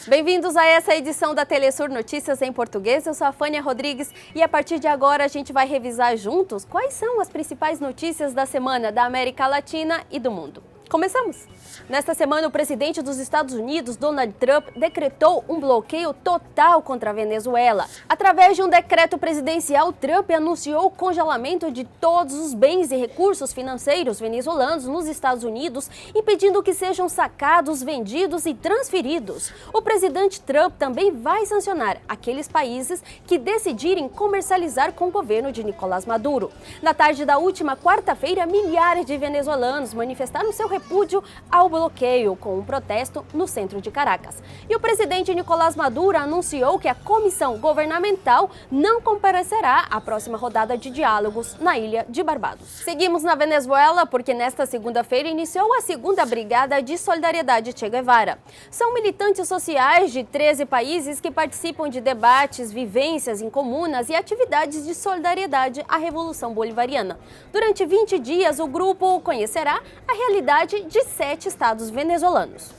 Bem-vindos a essa edição da Telesur Notícias em Português. Eu sou a Fânia Rodrigues e a partir de agora a gente vai revisar juntos quais são as principais notícias da semana da América Latina e do mundo. Começamos! Nesta semana, o presidente dos Estados Unidos, Donald Trump, decretou um bloqueio total contra a Venezuela. Através de um decreto presidencial, Trump anunciou o congelamento de todos os bens e recursos financeiros venezuelanos nos Estados Unidos, impedindo que sejam sacados, vendidos e transferidos. O presidente Trump também vai sancionar aqueles países que decidirem comercializar com o governo de Nicolás Maduro. Na tarde da última quarta-feira, milhares de venezuelanos manifestaram seu repúdio ao bloqueio com um protesto no centro de Caracas. E o presidente Nicolás Maduro anunciou que a comissão governamental não comparecerá à próxima rodada de diálogos na ilha de Barbados. Seguimos na Venezuela porque nesta segunda-feira iniciou a segunda Brigada de Solidariedade Che Guevara. São militantes sociais de 13 países que participam de debates, vivências em comunas e atividades de solidariedade à Revolução Bolivariana. Durante 20 dias, o grupo conhecerá a realidade de 7 estados venezuelanos.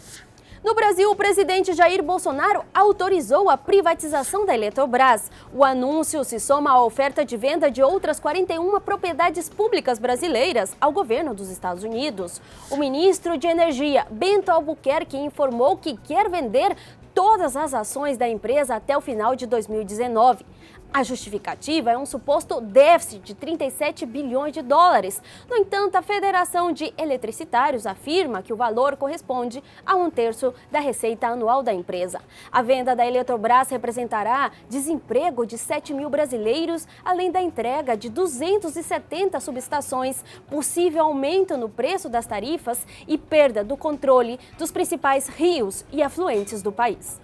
No Brasil, o presidente Jair Bolsonaro autorizou a privatização da Eletrobras. O anúncio se soma à oferta de venda de outras 41 propriedades públicas brasileiras ao governo dos Estados Unidos. O ministro de Energia, Bento Albuquerque, informou que quer vender todas as ações da empresa até o final de 2019. A justificativa é um suposto déficit de 37 bilhões de dólares. No entanto, a Federação de Eletricitários afirma que o valor corresponde a 1/3 da receita anual da empresa. A venda da Eletrobras representará desemprego de 7 mil brasileiros, além da entrega de 270 subestações, possível aumento no preço das tarifas e perda do controle dos principais rios e afluentes do país.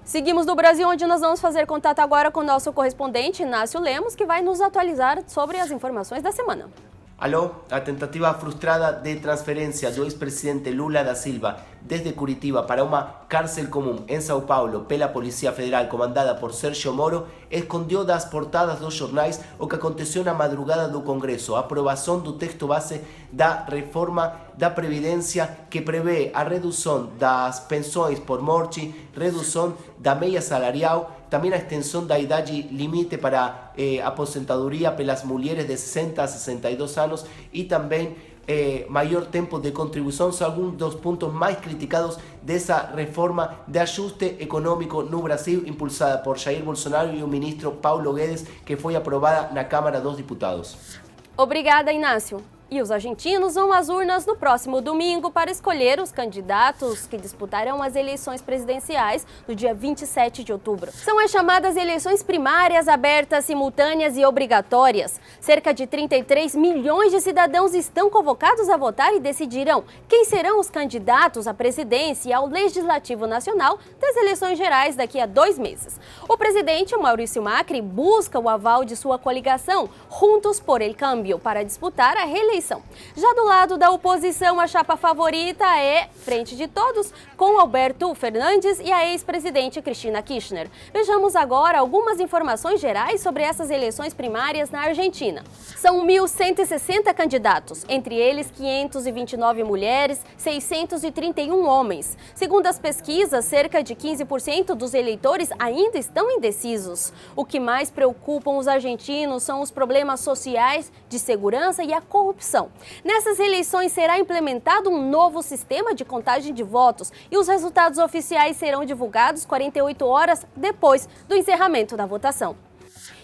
Seguimos no Brasil, onde nós vamos fazer contato agora com o nosso correspondente, Inácio Lemos, que vai nos atualizar sobre as informações da semana. Aló, a tentativa frustrada de transferencia do ex-presidente Lula da Silva desde Curitiba para uma cárcel comum em São Paulo pela Polícia Federal comandada por Sérgio Moro escondeu das portadas dos jornais o que aconteceu na madrugada do Congresso, a aprovação do texto base da reforma da Previdência que prevê a redução das pensões por morte, redução da meia salarial, também a extensão da idade limite para aposentadoria pelas mulheres de 60 a 62 anos e também maior tempo de contribuição são alguns dos pontos mais criticados dessa reforma de ajuste econômico no Brasil, impulsada por Jair Bolsonaro e o ministro Paulo Guedes, que foi aprovada na Câmara dos Deputados. Obrigada, Inácio. E os argentinos vão às urnas no próximo domingo para escolher os candidatos que disputarão as eleições presidenciais no dia 27 de outubro. São as chamadas eleições primárias, abertas, simultâneas e obrigatórias. Cerca de 33 milhões de cidadãos estão convocados a votar e decidirão quem serão os candidatos à presidência e ao Legislativo Nacional das eleições gerais daqui a 2 meses. O presidente Maurício Macri busca o aval de sua coligação Juntos por el Cambio para disputar a reeleição. Já do lado da oposição, a chapa favorita é Frente de Todos, com Alberto Fernandes e a ex-presidente Cristina Kirchner. Vejamos agora algumas informações gerais sobre essas eleições primárias na Argentina. São 1.160 candidatos, entre eles 529 mulheres, 631 homens. Segundo as pesquisas, cerca de 15% dos eleitores ainda estão indecisos. O que mais preocupa os argentinos são os problemas sociais, de segurança e a corrupção. Nessas eleições será implementado um novo sistema de contagem de votos e os resultados oficiais serão divulgados 48 horas depois do encerramento da votação.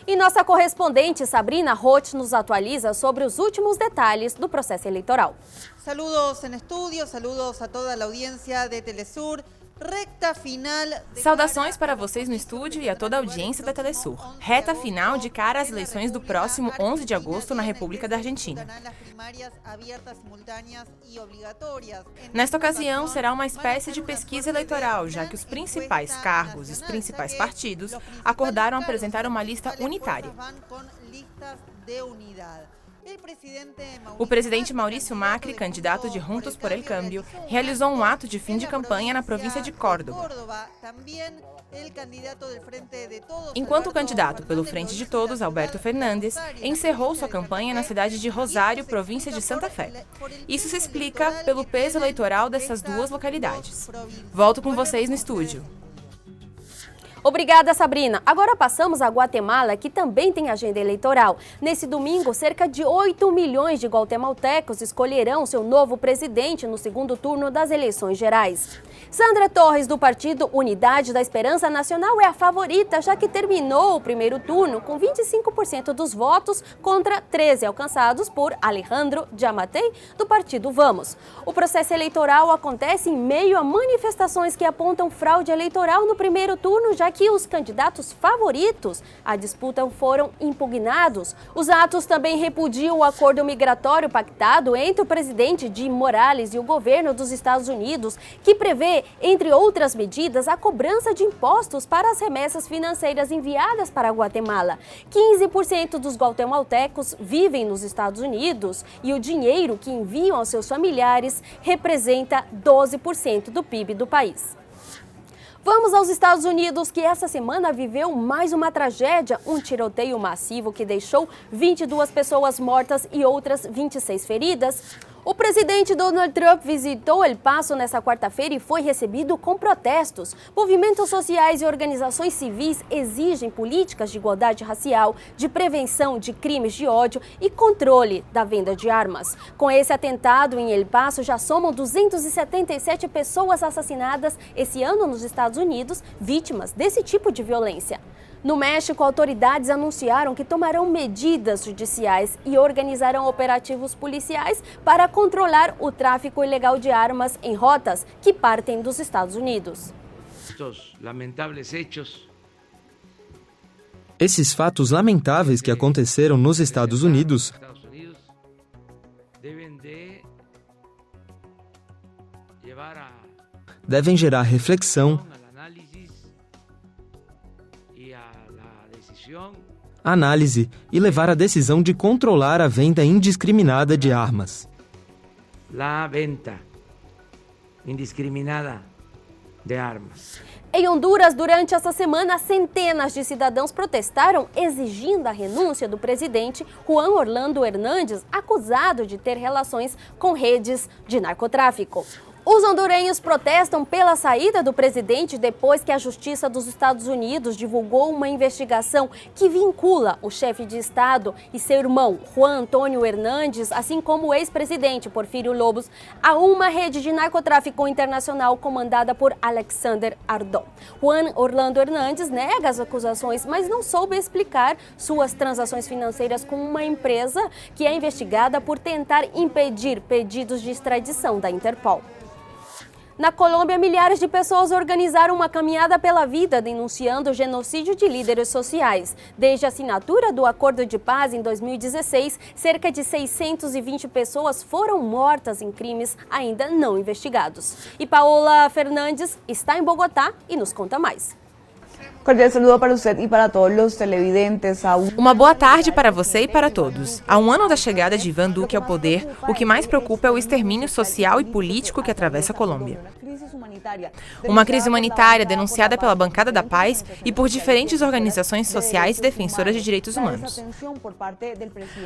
E nossa correspondente Sabrina Roth nos atualiza sobre os últimos detalhes do processo eleitoral. Saludos en estudio, saludos a toda a audiência de Telesur. Saudações para vocês no estúdio e a toda a audiência da Telesur. Reta final de cara às eleições do próximo 11 de agosto na República da Argentina. Nesta ocasião, será uma espécie de pesquisa eleitoral, já que os principais cargos e os principais partidos acordaram apresentar uma lista unitária. O presidente Maurício Macri, candidato de Juntos por el Cambio, realizou um ato de fim de campanha na província de Córdoba. Enquanto o candidato pelo Frente de Todos, Alberto Fernandes, encerrou sua campanha na cidade de Rosário, província de Santa Fé. Isso se explica pelo peso eleitoral dessas duas localidades. Volto com vocês no estúdio. Obrigada, Sabrina. Agora passamos a Guatemala, que também tem agenda eleitoral. Nesse domingo, cerca de 8 milhões de guatemaltecos escolherão seu novo presidente no segundo turno das eleições gerais. Sandra Torres, do partido Unidade da Esperança Nacional, é a favorita, já que terminou o primeiro turno com 25% dos votos contra 13 alcançados por Alejandro Giammattei, do partido Vamos. O processo eleitoral acontece em meio a manifestações que apontam fraude eleitoral no primeiro turno, já que os candidatos favoritos à disputa foram impugnados. Os atos também repudiam o acordo migratório pactado entre o presidente Jim Morales e o governo dos Estados Unidos, que prevê, entre outras medidas, a cobrança de impostos para as remessas financeiras enviadas para a Guatemala. 15% dos guatemaltecos vivem nos Estados Unidos e o dinheiro que enviam aos seus familiares representa 12% do PIB do país. Vamos aos Estados Unidos, que essa semana viveu mais uma tragédia, um tiroteio massivo que deixou 22 pessoas mortas e outras 26 feridas. O presidente Donald Trump visitou El Paso nesta quarta-feira e foi recebido com protestos. Movimentos sociais e organizações civis exigem políticas de igualdade racial, de prevenção de crimes de ódio e controle da venda de armas. Com esse atentado em El Paso, já somam 277 pessoas assassinadas esse ano nos Estados Unidos, vítimas desse tipo de violência. No México, autoridades anunciaram que tomarão medidas judiciais e organizarão operativos policiais para controlar o tráfico ilegal de armas em rotas que partem dos Estados Unidos. Esses fatos lamentáveis que aconteceram nos Estados Unidos devem gerar reflexão, análise e levar à decisão de controlar a venda indiscriminada de armas. La venta indiscriminada de armas. Em Honduras, durante essa semana, centenas de cidadãos protestaram exigindo a renúncia do presidente Juan Orlando Hernández, acusado de ter relações com redes de narcotráfico. Os hondurenhos protestam pela saída do presidente depois que a Justiça dos Estados Unidos divulgou uma investigação que vincula o chefe de Estado e seu irmão, Juan Antônio Hernández, assim como o ex-presidente Porfirio Lobos, a uma rede de narcotráfico internacional comandada por Alexander Ardón. Juan Orlando Hernández nega as acusações, mas não soube explicar suas transações financeiras com uma empresa que é investigada por tentar impedir pedidos de extradição da Interpol. Na Colômbia, milhares de pessoas organizaram uma caminhada pela vida denunciando o genocídio de líderes sociais. Desde a assinatura do Acordo de Paz em 2016, cerca de 620 pessoas foram mortas em crimes ainda não investigados. E Paola Fernandes está em Bogotá e nos conta mais. Cordial saludo para você e para todos os televidentes. Uma boa tarde para você e para todos. Há um ano da chegada de Iván Duque ao poder, o que mais preocupa é o extermínio social e político que atravessa a Colômbia. Uma crise humanitária denunciada pela Bancada da Paz e por diferentes organizações sociais e defensoras de direitos humanos.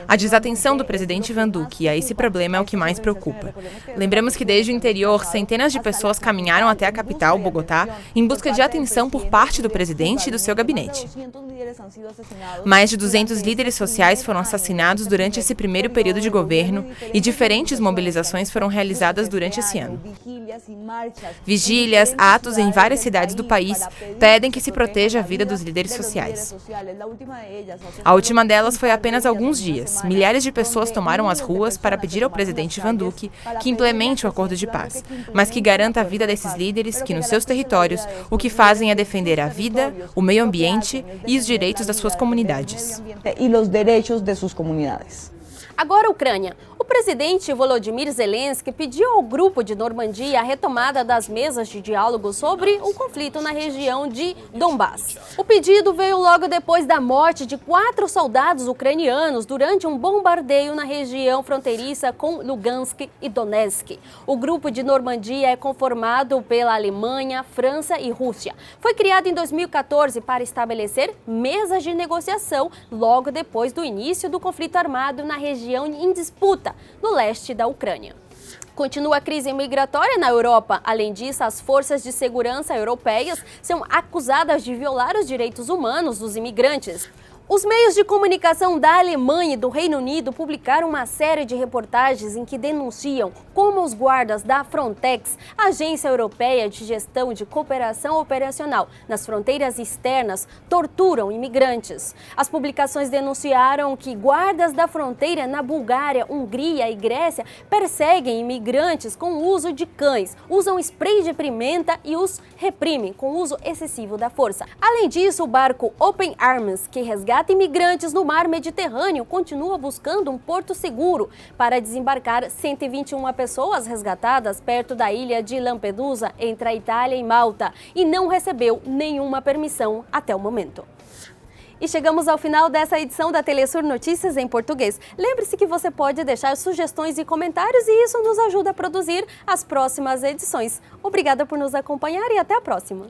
A desatenção do presidente Iván Duque a esse problema é o que mais preocupa. Lembramos que desde o interior, centenas de pessoas caminharam até a capital, Bogotá, em busca de atenção por parte do presidente e do seu gabinete. Mais de 200 líderes sociais foram assassinados durante esse primeiro período de governo e diferentes mobilizações foram realizadas durante esse ano. Vigílias, atos em várias cidades do país pedem que se proteja a vida dos líderes sociais. A última delas foi há apenas alguns dias. Milhares de pessoas tomaram as ruas para pedir ao presidente Iván Duque que implemente o acordo de paz, mas que garanta a vida desses líderes que, nos seus territórios, o que fazem é defender a vida, o meio ambiente e os direitos das suas comunidades. Agora, a Ucrânia. O presidente Volodymyr Zelensky pediu ao grupo de Normandia a retomada das mesas de diálogo sobre o conflito na região de Donbass. O pedido veio logo depois da morte de 4 soldados ucranianos durante um bombardeio na região fronteiriça com Lugansk e Donetsk. O grupo de Normandia é conformado pela Alemanha, França e Rússia. Foi criado em 2014 para estabelecer mesas de negociação logo depois do início do conflito armado na região em disputa, no leste da Ucrânia. Continua a crise migratória na Europa. Além disso, as forças de segurança europeias são acusadas de violar os direitos humanos dos imigrantes. Os meios de comunicação da Alemanha e do Reino Unido publicaram uma série de reportagens em que denunciam como os guardas da Frontex, Agência Europeia de Gestão de Cooperação Operacional nas Fronteiras Externas, torturam imigrantes. As publicações denunciaram que guardas da fronteira na Bulgária, Hungria e Grécia perseguem imigrantes com o uso de cães, usam spray de pimenta e os reprimem com o uso excessivo da força. Além disso, o barco Open Arms, que resgata imigrantes no mar Mediterrâneo, continua buscando um porto seguro para desembarcar 121 pessoas resgatadas perto da ilha de Lampedusa, entre a Itália e Malta, e não recebeu nenhuma permissão até o momento. E chegamos ao final dessa edição da Telesur Notícias em Português. Lembre-se que você pode deixar sugestões e comentários e isso nos ajuda a produzir as próximas edições. Obrigada por nos acompanhar e até a próxima!